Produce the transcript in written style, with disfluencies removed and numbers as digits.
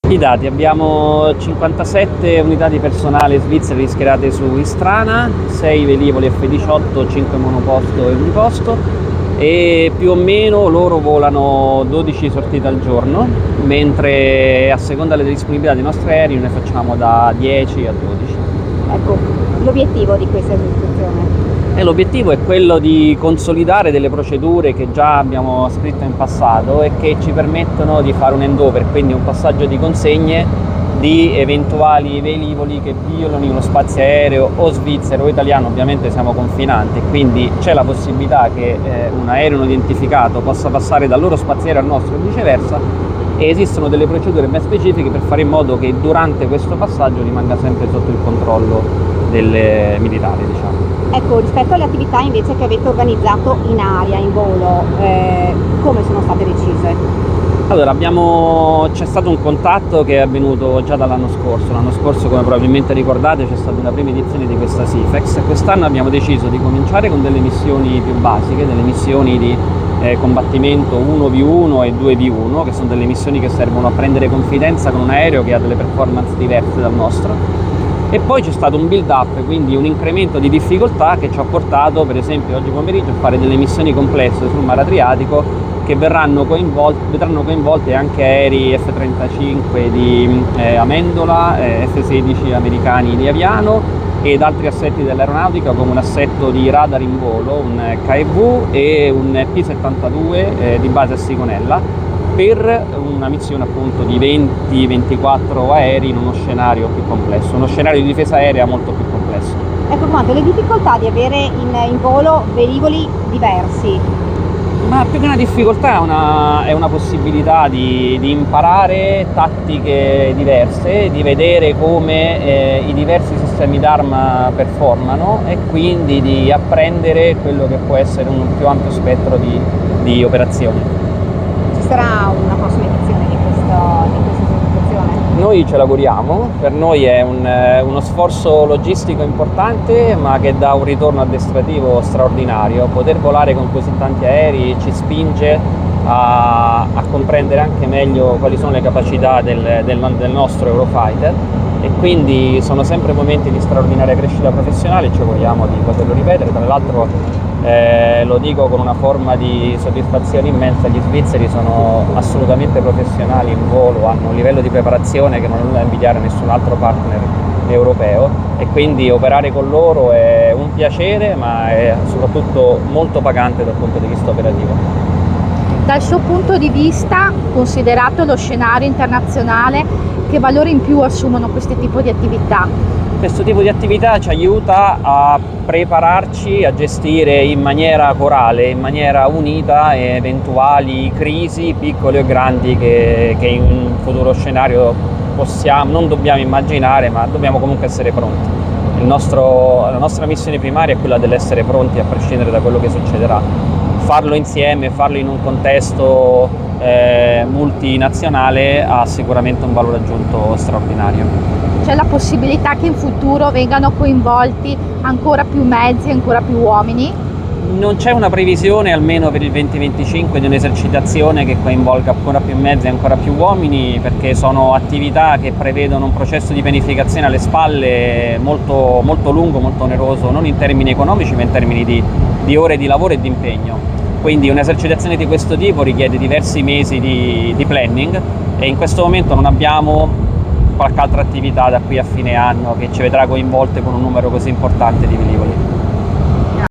I dati: abbiamo 57 unità di personale svizzere schierate su Istrana, 6 velivoli F-18, 5 monoposto e uniposto, e più o meno loro volano 12 sortite al giorno, mentre a seconda delle disponibilità dei nostri aerei noi facciamo da 10 a 12. Ecco, l'obiettivo di questa esecuzione? E l'obiettivo è quello di consolidare delle procedure che già abbiamo scritto in passato e che ci permettono di fare un handover, quindi un passaggio di consegne di eventuali velivoli che violano lo spazio aereo o svizzero o italiano. Ovviamente siamo confinanti, quindi c'è la possibilità che un aereo non identificato possa passare dal loro spazio aereo al nostro e viceversa, e esistono delle procedure ben specifiche per fare in modo che durante questo passaggio rimanga sempre sotto il controllo delle militari, diciamo. Ecco, rispetto alle attività invece che avete organizzato in aria, in volo, come sono state decise? Allora, c'è stato un contatto che è avvenuto già dall'anno scorso. L'anno scorso, come probabilmente ricordate, c'è stata una prima edizione di questa SIFEX. Quest'anno abbiamo deciso di cominciare con delle missioni più basiche, delle missioni di combattimento 1v1 e 2v1, che sono delle missioni che servono a prendere confidenza con un aereo che ha delle performance diverse dal nostro. E poi c'è stato un build up, quindi un incremento di difficoltà che ci ha portato, per esempio oggi pomeriggio, a fare delle missioni complesse sul Mar Adriatico, che vedranno coinvolte anche aerei F-35 di Amendola, F-16 americani di Aviano ed altri assetti dell'aeronautica, come un assetto di radar in volo, un KV e un P-72 di base a Sigonella, per una missione appunto di 20-24 aerei in uno scenario più complesso, uno scenario di difesa aerea molto più complesso. Ecco, quanto le difficoltà di avere in volo velivoli diversi? Ma più che una difficoltà è una possibilità di imparare tattiche diverse, di vedere come i diversi sistemi d'arma performano e quindi di apprendere quello che può essere un più ampio spettro di operazioni. Ci sarà una prossima edizione di questa esecuzione? Noi ce l'auguriamo, per noi è uno sforzo logistico importante, ma che dà un ritorno addestrativo straordinario. Poter volare con così tanti aerei ci spinge a comprendere anche meglio quali sono le capacità del nostro Eurofighter, e quindi sono sempre momenti di straordinaria crescita professionale e ci auguriamo di poterlo ripetere. Tra l'altro lo dico con una forma di soddisfazione immensa: gli svizzeri sono assolutamente professionali in volo, hanno un livello di preparazione che non è nulla da invidiare a nessun altro partner europeo, e quindi operare con loro è un piacere, ma è soprattutto molto pagante dal punto di vista operativo. Dal suo punto di vista, considerato lo scenario internazionale, che valore in più assumono questo tipo di attività? Questo tipo di attività ci aiuta a prepararci a gestire in maniera corale, in maniera unita, eventuali crisi piccole o grandi che in un futuro scenario non dobbiamo immaginare, ma dobbiamo comunque essere pronti. La nostra missione primaria è quella dell'essere pronti a prescindere da quello che succederà. Farlo insieme, farlo in un contesto multinazionale ha sicuramente un valore aggiunto straordinario. C'è la possibilità che in futuro vengano coinvolti ancora più mezzi, ancora più uomini? Non c'è una previsione, almeno per il 2025, di un'esercitazione che coinvolga ancora più mezzi e ancora più uomini, perché sono attività che prevedono un processo di pianificazione alle spalle molto, molto lungo, molto oneroso, non in termini economici ma in termini di ore di lavoro e di impegno. Quindi un'esercitazione di questo tipo richiede diversi mesi di planning, e in questo momento non abbiamo qualche altra attività da qui a fine anno che ci vedrà coinvolte con un numero così importante di velivoli.